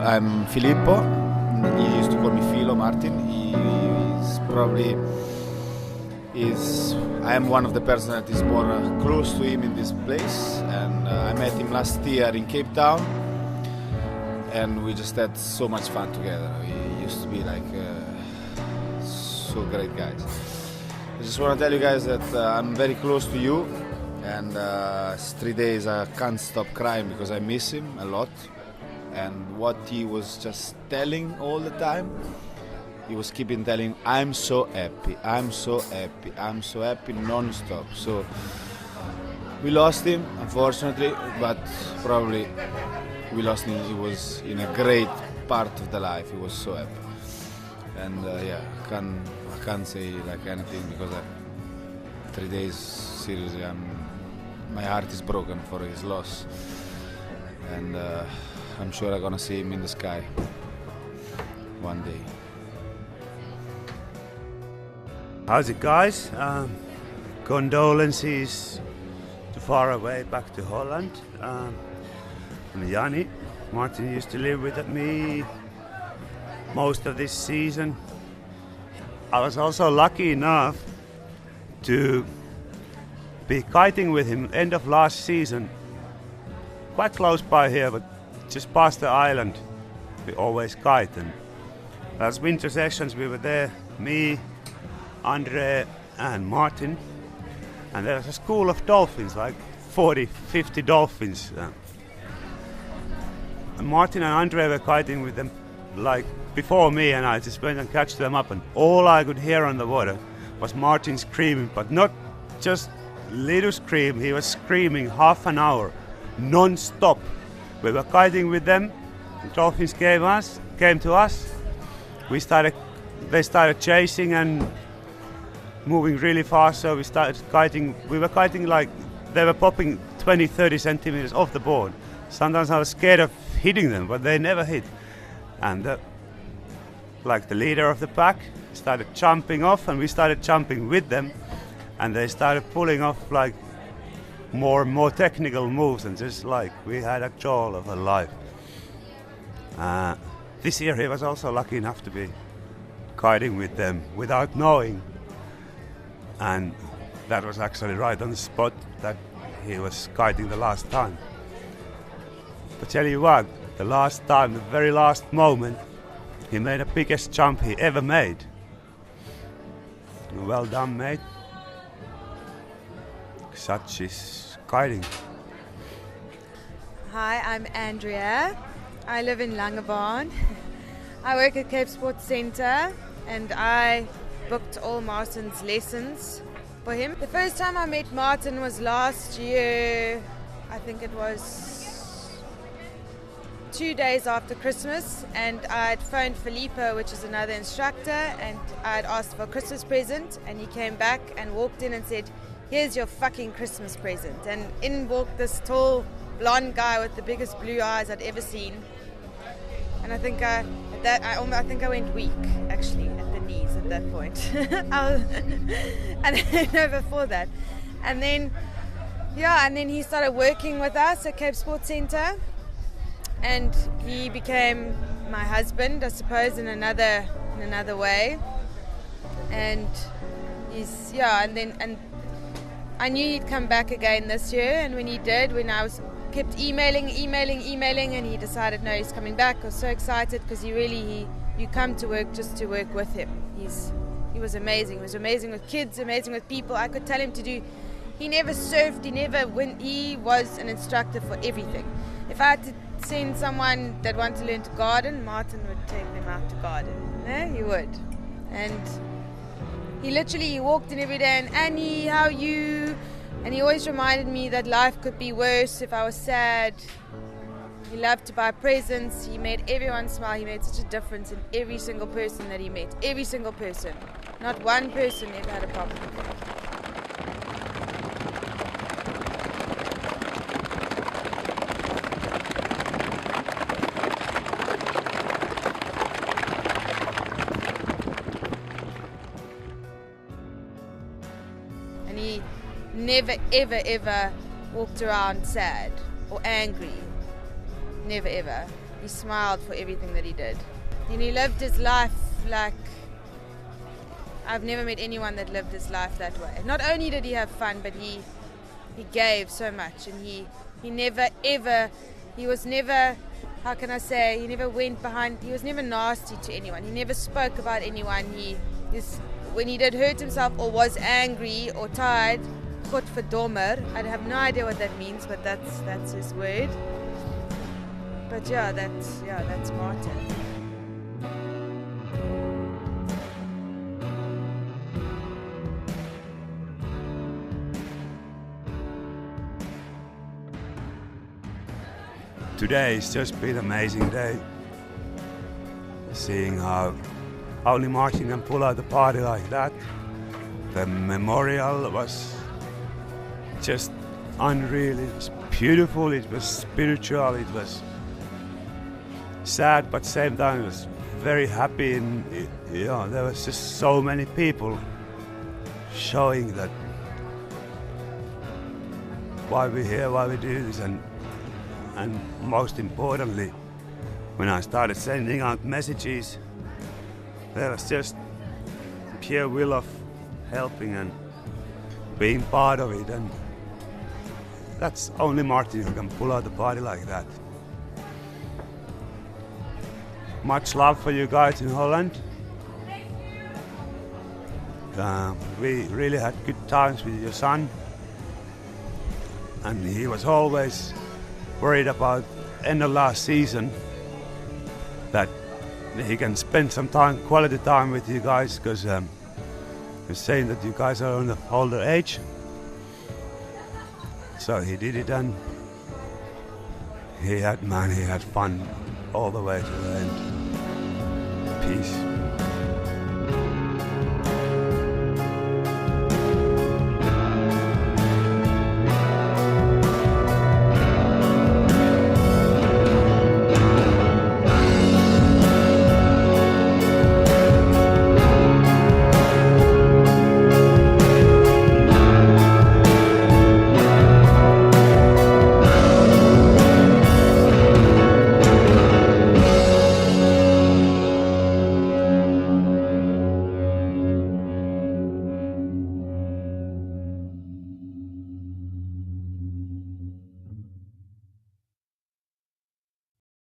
I'm Filippo. He used to call me Philo Martin. I am one of the person that is more close to him in this place, and I met him last year in Cape Town, and we just had so much fun together. We used to be like so great guys. I just want to tell you guys that I'm very close to you, and it's 3 days I can't stop crying because I miss him a lot. And what he was just telling all the time, he was keeping telling, I'm so happy, I'm so happy, I'm so happy, non-stop. So we lost him, unfortunately, but probably we lost him. He was in a great part of the life. He was so happy. And I can't say like anything because 3 days, seriously, my heart is broken for his loss. And I'm sure I'm gonna see him in the sky one day. How's it, guys? Condolences too far away back to Holland. I'm Jani. Martin used to live with me most of this season. I was also lucky enough to be kiting with him end of last season, quite close by here, but just past the island. We always kite, and as winter sessions we were there, me, Andre and Martin, and there was a school of dolphins, like 40, 50 dolphins. And Martin and Andre were kiting with them like before me, and I just went and catch them up, and all I could hear on the water was Martin screaming, but not just little scream, he was screaming half an hour, non-stop. We were kiting with them, the dolphins came to us, they started chasing and moving really fast, so we started kiting. We were kiting like they were popping 20-30 centimeters off the board. Sometimes I was scared of hitting them, but they never hit. And the leader of the pack started jumping off, and we started jumping with them, and they started pulling off like more technical moves, and just like we had a joy of a life. This year he was also lucky enough to be kiting with them without knowing, and that was actually right on the spot that he was kiting the last time. But tell you what, the last time, the very last moment, he made the biggest jump he ever made. Well done, mate. Such is kiting. Hi, I'm Andrea. I live in Langebaan. I work at Cape Sports Centre, and I booked all Martin's lessons for him. The first time I met Martin was last year. I think it was 2 days after Christmas, and I'd phoned Filippo, which is another instructor, and I'd asked for a Christmas present, and he came back and walked in and said, here's your fucking Christmas present. And in walked this tall blonde guy with the biggest blue eyes I'd ever seen. And I think I went weak actually at the knees at that point. Before that. And then he started working with us at Cape Sports Centre, and he became my husband, I suppose, in another way. And and I knew he'd come back again this year, and when he did, when I kept emailing, and he decided, no, he's coming back. I was so excited because you come to work just to work with him. He was amazing. He was amazing with kids, amazing with people. I could tell him to do. He never surfed. He was an instructor for everything. If I had to send someone that wanted to learn to garden, Martin would take them out to garden. He would. And he walked in every day and, Annie, how are you? And he always reminded me that life could be worse if I was sad. He loved to buy presents. He made everyone smile. He made such a difference in every single person that he met. Every single person. Not one person ever had a problem with him. And he never, ever walked around sad or angry. Never, ever. he smiled for everything that he did. And he lived his life like I've never met anyone that lived his life that way. Not only did he have fun, but he gave so much, and he never ever, he was never, how can I say, he never went behind, he was never nasty to anyone. He never spoke about anyone. When he did hurt himself or was angry or tired, godverdommer, I have no idea what that means, but that's his word. But that's Martin. Today's just been an amazing day. Seeing how only Martin can pull out the party like that. The memorial was just unreal. It was beautiful, it was spiritual, it was sad, but at the same time it was very happy, and there was just so many people showing that why we're here, why we do this, and most importantly, when I started sending out messages, there was just pure will of helping and being part of it, and that's only Martin who can pull out the party like that. Much love for you guys in Holland. We really had good times with your son, and he was always worried about end of last season that he can spend some time, quality time with you guys, because he's saying that you guys are on the older age. So he did it, and he had fun all the way to the end. Peace.